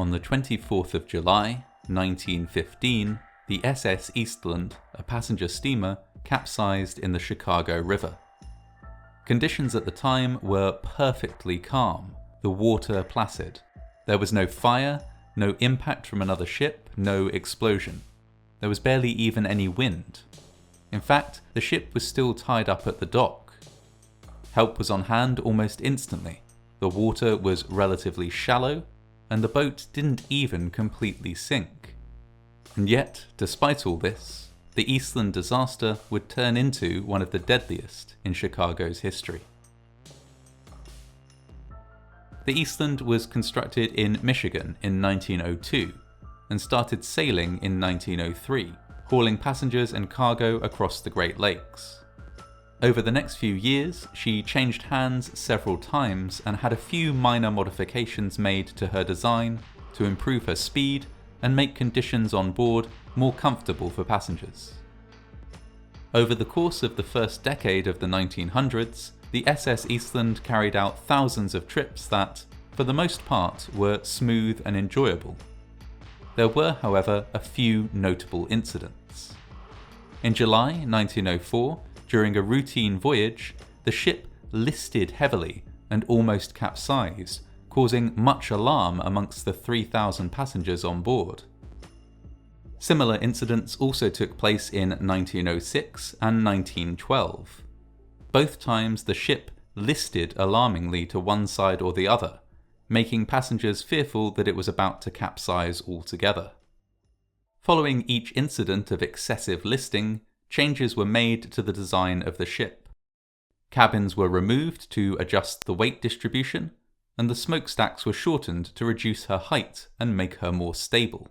On the 24th of July, 1915, the SS Eastland, a passenger steamer, capsized in the Chicago River. Conditions at the time were perfectly calm, the water placid. There was no fire, no impact from another ship, no explosion. There was barely even any wind. In fact, the ship was still tied up at the dock. Help was on hand almost instantly. The water was relatively shallow, and the boat didn't even completely sink. And yet, despite all this, the Eastland disaster would turn into one of the deadliest in Chicago's history. The Eastland was constructed in Michigan in 1902 and started sailing in 1903, hauling passengers and cargo across the Great Lakes. Over the next few years, she changed hands several times and had a few minor modifications made to her design to improve her speed and make conditions on board more comfortable for passengers. Over the course of the first decade of the 1900s, the SS Eastland carried out thousands of trips that, for the most part, were smooth and enjoyable. There were, however, a few notable incidents. In July 1904, during a routine voyage, the ship listed heavily and almost capsized, causing much alarm amongst the 3,000 passengers on board. Similar incidents also took place in 1906 and 1912. Both times the ship listed alarmingly to one side or the other, making passengers fearful that it was about to capsize altogether. Following each incident of excessive listing, changes were made to the design of the ship. Cabins were removed to adjust the weight distribution, and the smokestacks were shortened to reduce her height and make her more stable.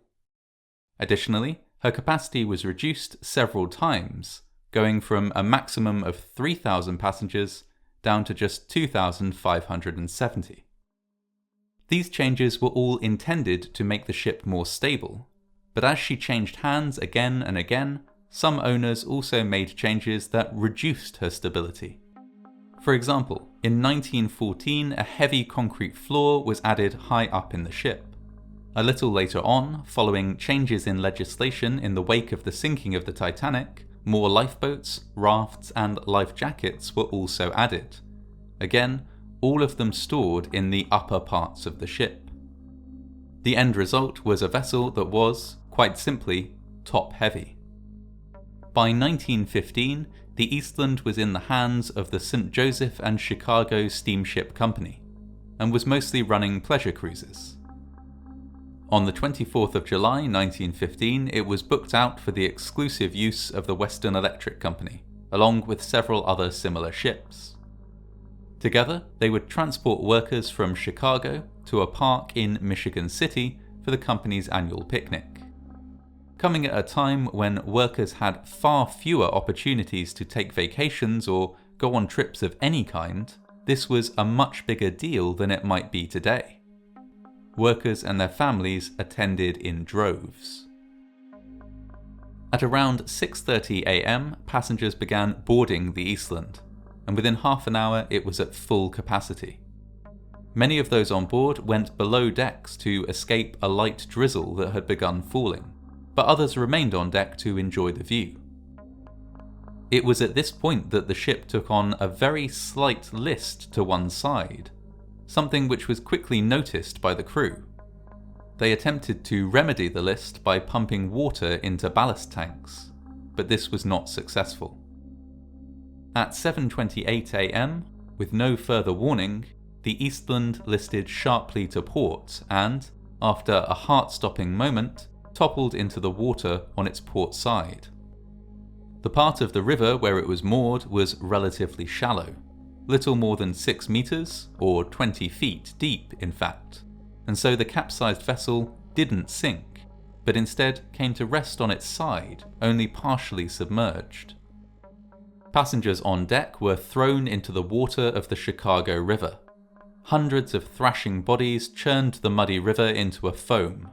Additionally, her capacity was reduced several times, going from a maximum of 3,000 passengers down to just 2,570. These changes were all intended to make the ship more stable, but as she changed hands again and again, some owners also made changes that reduced her stability. For example, in 1914 a heavy concrete floor was added high up in the ship. A little later on, following changes in legislation in the wake of the sinking of the Titanic, more lifeboats, rafts and life jackets were also added. Again, all of them stored in the upper parts of the ship. The end result was a vessel that was, quite simply, top-heavy. By 1915, the Eastland was in the hands of the St. Joseph and Chicago Steamship Company, and was mostly running pleasure cruises. On the 24th of July 1915, it was booked out for the exclusive use of the Western Electric Company, along with several other similar ships. Together, they would transport workers from Chicago to a park in Michigan City for the company's annual picnic. Coming at a time when workers had far fewer opportunities to take vacations or go on trips of any kind, this was a much bigger deal than it might be today. Workers and their families attended in droves. At around 6:30 a.m, passengers began boarding the Eastland, and within half an hour it was at full capacity. Many of those on board went below decks to escape a light drizzle that had begun falling, but others remained on deck to enjoy the view. It was at this point that the ship took on a very slight list to one side, something which was quickly noticed by the crew. They attempted to remedy the list by pumping water into ballast tanks, but this was not successful. At 7:28 a.m, with no further warning, the Eastland listed sharply to port and, after a heart-stopping moment, toppled into the water on its port side. The part of the river where it was moored was relatively shallow, little more than 6 meters, or 20 feet deep in fact, and so the capsized vessel didn't sink, but instead came to rest on its side, only partially submerged. Passengers on deck were thrown into the water of the Chicago River. Hundreds of thrashing bodies churned the muddy river into a foam.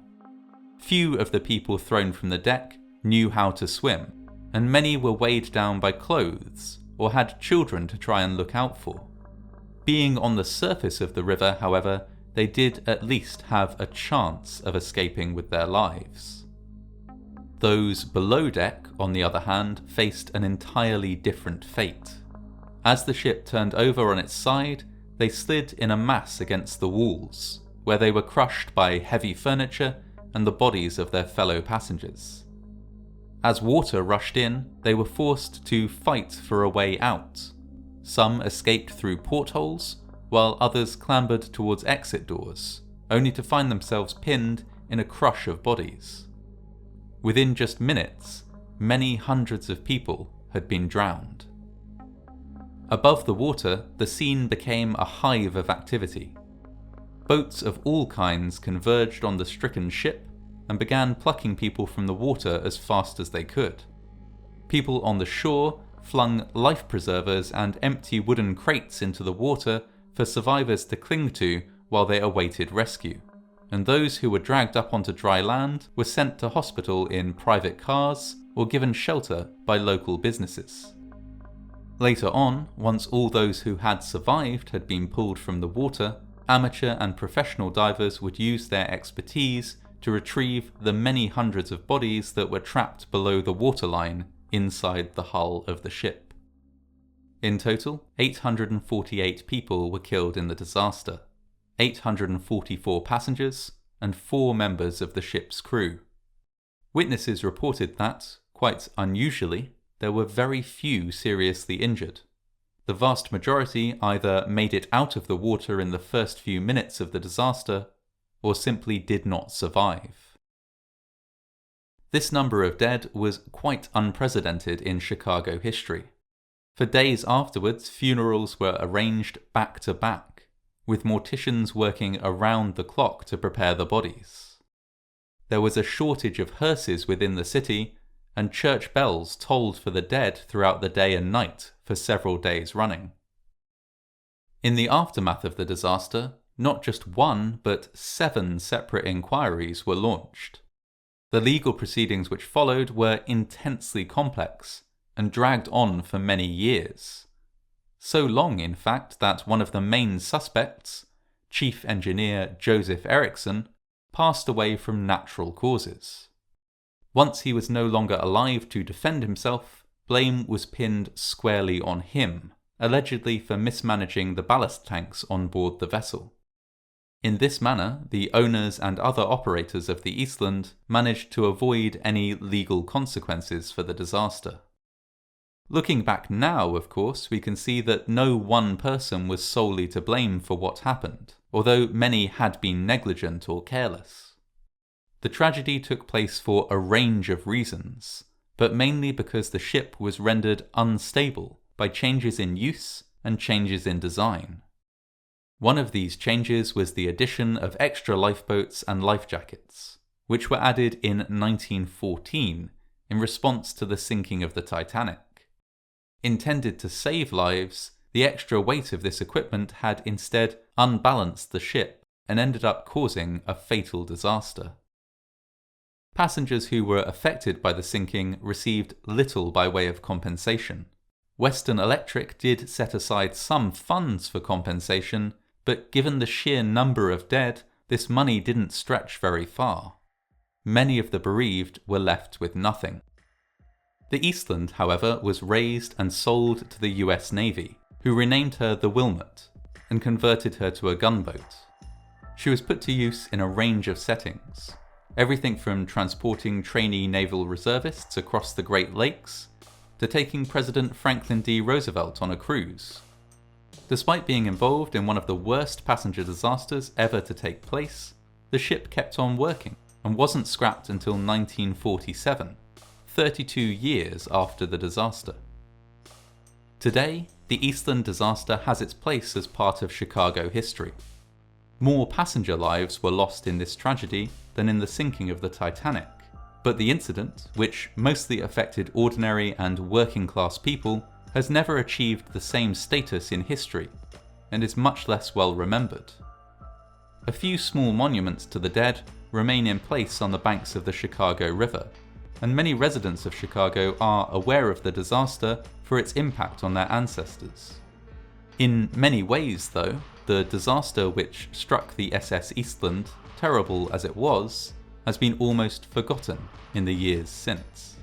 Few of the people thrown from the deck knew how to swim, and many were weighed down by clothes or had children to try and look out for. Being on the surface of the river, however, they did at least have a chance of escaping with their lives. Those below deck, on the other hand, faced an entirely different fate. As the ship turned over on its side, they slid in a mass against the walls, where they were crushed by heavy furniture and the bodies of their fellow passengers. As water rushed in, they were forced to fight for a way out. Some escaped through portholes, while others clambered towards exit doors, only to find themselves pinned in a crush of bodies. Within just minutes, many hundreds of people had been drowned. Above the water, the scene became a hive of activity. Boats of all kinds converged on the stricken ship and began plucking people from the water as fast as they could. People on the shore flung life preservers and empty wooden crates into the water for survivors to cling to while they awaited rescue, and those who were dragged up onto dry land were sent to hospital in private cars or given shelter by local businesses. Later on, once all those who had survived had been pulled from the water, amateur and professional divers would use their expertise to retrieve the many hundreds of bodies that were trapped below the waterline inside the hull of the ship. In total, 848 people were killed in the disaster, 844 passengers, and 4 members of the ship's crew. Witnesses reported that, quite unusually, there were very few seriously injured. The vast majority either made it out of the water in the first few minutes of the disaster, or simply did not survive. This number of dead was quite unprecedented in Chicago history. For days afterwards, funerals were arranged back to back, with morticians working around the clock to prepare the bodies. There was a shortage of hearses within the city, and church bells tolled for the dead throughout the day and night for several days running. In the aftermath of the disaster, not just 1 but 7 separate inquiries were launched. The legal proceedings which followed were intensely complex and dragged on for many years. So long, in fact, that one of the main suspects, Chief Engineer Joseph Erickson, passed away from natural causes. Once he was no longer alive to defend himself, blame was pinned squarely on him, allegedly for mismanaging the ballast tanks on board the vessel. In this manner, the owners and other operators of the Eastland managed to avoid any legal consequences for the disaster. Looking back now, of course, we can see that no one person was solely to blame for what happened, although many had been negligent or careless. The tragedy took place for a range of reasons, but mainly because the ship was rendered unstable by changes in use and changes in design. One of these changes was the addition of extra lifeboats and life jackets, which were added in 1914 in response to the sinking of the Titanic. Intended to save lives, the extra weight of this equipment had instead unbalanced the ship and ended up causing a fatal disaster. Passengers who were affected by the sinking received little by way of compensation. Western Electric did set aside some funds for compensation, but given the sheer number of dead, this money didn't stretch very far. Many of the bereaved were left with nothing. The Eastland, however, was raised and sold to the US Navy, who renamed her the Wilmot and converted her to a gunboat. She was put to use in a range of settings, everything from transporting trainee naval reservists across the Great Lakes to taking President Franklin D. Roosevelt on a cruise. Despite being involved in one of the worst passenger disasters ever to take place, the ship kept on working and wasn't scrapped until 1947, 32 years after the disaster. Today, the Eastland disaster has its place as part of Chicago history. More passenger lives were lost in this tragedy than in the sinking of the Titanic, but the incident, which mostly affected ordinary and working-class people, has never achieved the same status in history, and is much less well remembered. A few small monuments to the dead remain in place on the banks of the Chicago River, and many residents of Chicago are aware of the disaster for its impact on their ancestors. In many ways, though, the disaster which struck the SS Eastland, terrible as it was, has been almost forgotten in the years since.